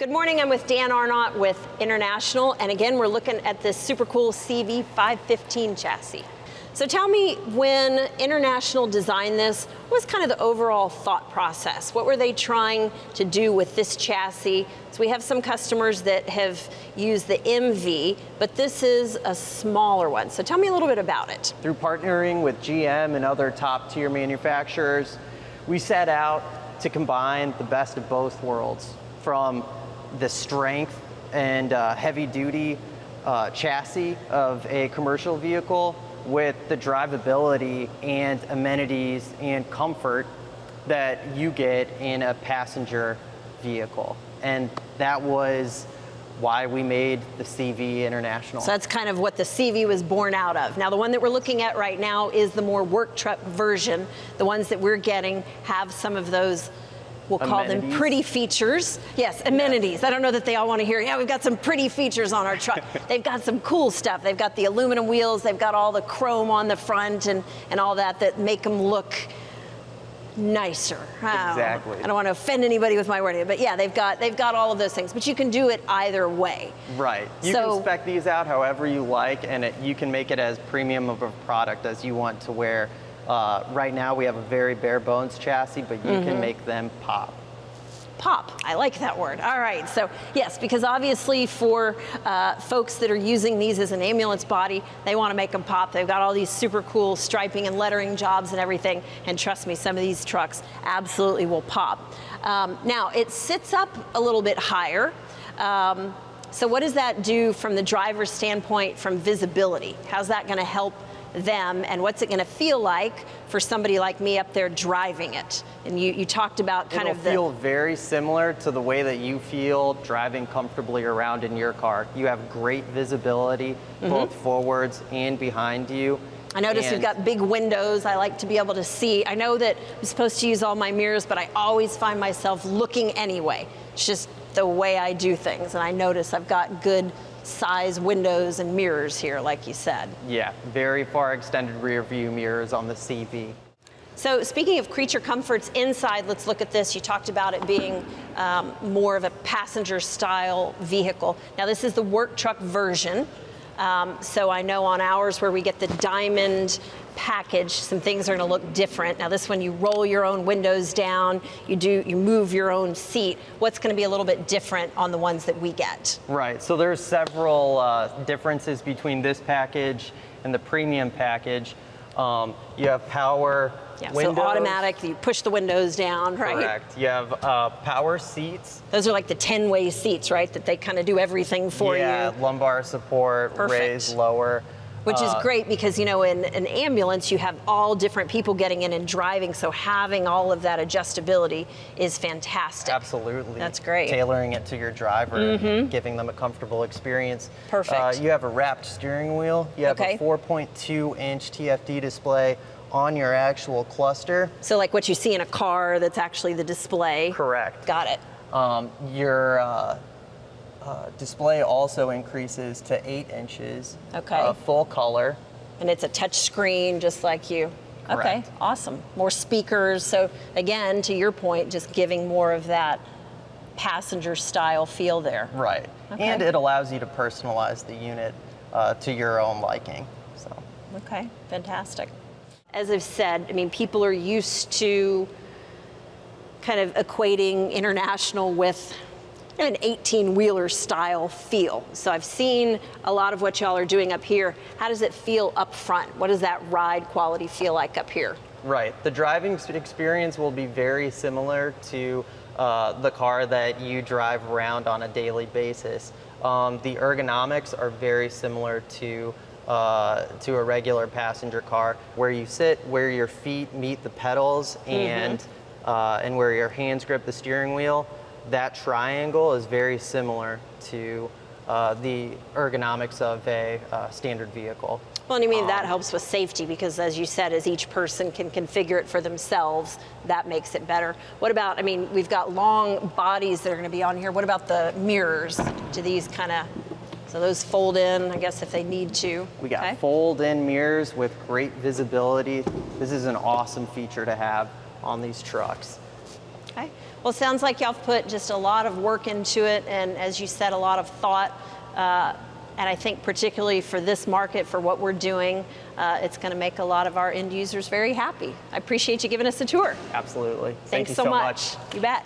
Good morning, I'm with Dan Arnott with International, and again, we're looking at this super cool CV515 chassis. So tell me, when International designed this, what was kind of the overall thought process? What were they trying to do with this chassis? So we have some customers that have used the MV, but this is a smaller one. So tell me a little bit about it. Through partnering with GM and other top tier manufacturers, we set out to combine the best of both worlds, from the strength and heavy duty chassis of a commercial vehicle with the drivability and amenities and comfort that you get in a passenger vehicle. And that was why we made the CV International. So that's kind of what the CV was born out of. Now, the one that we're looking at right now is the more work truck version. The ones that we're getting have some of those, we'll call them pretty features. Yes, amenities. Yes. I don't know that they all want to hear, yeah, we've got some pretty features on our truck. They've got some cool stuff. They've got the aluminum wheels, they've got all the chrome on the front and all that make them look nicer. Exactly. I don't want to offend anybody with my wording, but yeah, they've got all of those things, but you can do it either way. Right. You can spec these out however you like, and you can make it as premium of a product as you want to wear. Right now we have a very bare bones chassis, but you can make them pop. Pop, I like that word. All right, so yes, because obviously for folks that are using these as an ambulance body, they want to make them pop. They've got all these super cool striping and lettering jobs and everything, and trust me, some of these trucks absolutely will pop. Now, it sits up a little bit higher. So what does that do from the driver's standpoint, from visibility? How's that going to help them, and what's it going to feel like for somebody like me up there driving it? And you talked about kind of It'll feel very similar to the way that you feel driving comfortably around in your car. You have great visibility both forwards and behind you. I noticed you've got big windows. I like to be able to see. I know that I'm supposed to use all my mirrors, but I always find myself looking anyway. It's just the way I do things, and I notice I've got good size windows and mirrors here, like you said. Yeah, very far extended rear view mirrors on the CV. So speaking of creature comforts inside, let's look at this. You talked about it being more of a passenger style vehicle. Now this is the work truck version. So I know on ours where we get the diamond package, some things are going to look different. Now this one, you roll your own windows down, you move your own seat. What's going to be a little bit different on the ones that we get? Right, so there's several differences between this package and the premium package. You have power windows. So automatic, you push the windows down, right? Correct. You have power seats. Those are like the 10-way seats, right? That they kind of do everything for you. Yeah, lumbar support, raise, lower. Which is great because, you know, in an ambulance, you have all different people getting in and driving, so having all of that adjustability is fantastic. Absolutely. That's great. Tailoring it to your driver and giving them a comfortable experience. Perfect. You have a wrapped steering wheel. You have a 4.2-inch TFT display on your actual cluster. So like what you see in a car, that's actually the display. Correct. Got it. Your display also increases to 8 inches. Okay. Full color. And it's a touch screen, just like you. Correct. Okay, awesome. More speakers. So again, to your point, just giving more of that passenger style feel there. Right. Okay. And it allows you to personalize the unit to your own liking. So. Okay, fantastic. As I've said, I mean, people are used to kind of equating International with an 18-wheeler style feel. So I've seen a lot of what y'all are doing up here. How does it feel up front? What does that ride quality feel like up here? Right. The driving experience will be very similar to the car that you drive around on a daily basis. The ergonomics are very similar to a regular passenger car, where you sit, where your feet meet the pedals, and where your hands grip the steering wheel. That triangle is very similar to the ergonomics of a standard vehicle. Well, and I mean, that helps with safety because, as you said, as each person can configure it for themselves, that makes it better. What about, I mean, we've got long bodies that are going to be on here. What about the mirrors? Do these kind of, so those fold in, I guess, if they need to? We got fold-in mirrors with great visibility. This is an awesome feature to have on these trucks. Okay. Well, it sounds like y'all have put just a lot of work into it, and as you said, a lot of thought. And I think particularly for this market, for what we're doing, it's going to make a lot of our end users very happy. I appreciate you giving us a tour. Absolutely. Thanks Thank you so so much. You bet.